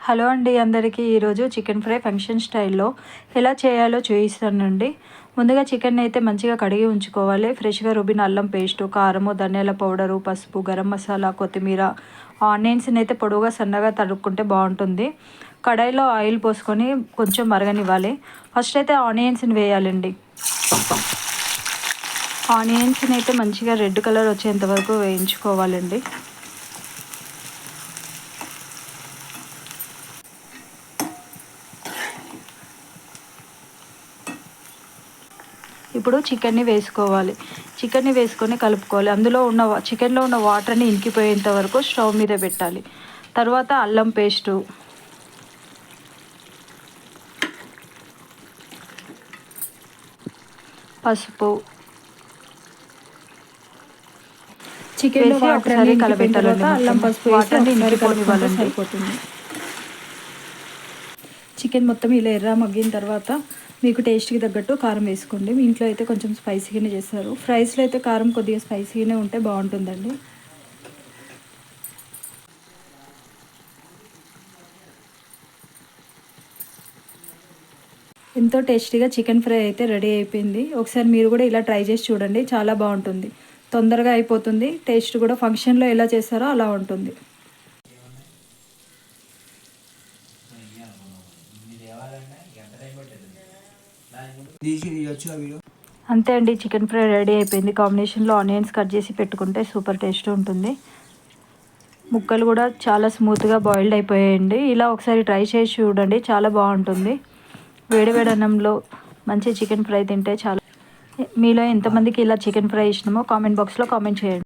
Hello అండి అందరికీ ఈరోజు చికెన్ ఫ్రై ఫంక్షన్ స్టైల్లో ఎలా చేయాలో చూపిస్తానండి. ముందుగా చికెన్ అయితే మంచిగా కడిగి ఉంచుకోవాలి. ఫ్రెష్గా రుబ్బిన అల్లం పేస్టు, కారము, ధనియాల పౌడరు, పసుపు, గరం మసాలా, కొత్తిమీర, ఆనియన్స్ని అయితే పొడవుగా సన్నగా తరుక్కుంటే బాగుంటుంది. కడాయిలో ఆయిల్ పోసుకొని కొంచెం మరగనివ్వాలి. ఫస్ట్ అయితే ఆనియన్స్ని వేయాలండి. ఆనియన్స్ని అయితే మంచిగా రెడ్ కలర్ వచ్చేంత వరకు వేయించుకోవాలండి. ఇప్పుడు చికెన్ని వేసుకోవాలి. చికెన్ని వేసుకొని కలుపుకోవాలి. చికెన్లో ఉన్న వాటర్ని ఇంకిపోయేంత వరకు స్టవ్ మీద పెట్టాలి. తర్వాత అల్లం పేస్టు, పసుపు చికెన్లో ఒకసారి కలబెట్టాలండి. అల్లం పసుపు వాటర్ని ఇంకిపోనివ్వాలండి. సరిపోతుంది. చికెన్ మొత్తం ఇలా ఎర్ర మగ్గిన తర్వాత మీకు టేస్ట్కి తగ్గట్టు కారం వేసుకోండి. మీ ఇంట్లో అయితే కొంచెం స్పైసీగానే చేస్తారు. ఫ్రైస్లో అయితే కారం కొద్దిగా స్పైసీగానే ఉంటే బాగుంటుందండి. ఎంతో టేస్టీగా చికెన్ ఫ్రై అయితే రెడీ అయిపోయింది. ఒకసారి మీరు కూడా ఇలా ట్రై చేసి చూడండి, చాలా బాగుంటుంది. తొందరగా అయిపోతుంది. టేస్ట్ కూడా ఫంక్షన్లో ఎలా చేస్తారో అలా ఉంటుంది. అంతే అండి, చికెన్ ఫ్రై రెడీ అయిపోయింది. కాంబినేషన్లో ఆనియన్స్ కట్ చేసి పెట్టుకుంటే సూపర్ టేస్ట్ ఉంటుంది. ముక్కలు కూడా చాలా స్మూత్గా బాయిల్డ్ అయిపోయాయండి. ఇలా ఒకసారి ట్రై చేసి చూడండి, చాలా బాగుంటుంది. వేడివేడి అన్నంలో మంచి చికెన్ ఫ్రై తింటే చాలా. మీలో ఎంతమందికి ఇలా చికెన్ ఫ్రై ఇష్టమో కామెంట్ బాక్స్లో కామెంట్ చేయండి.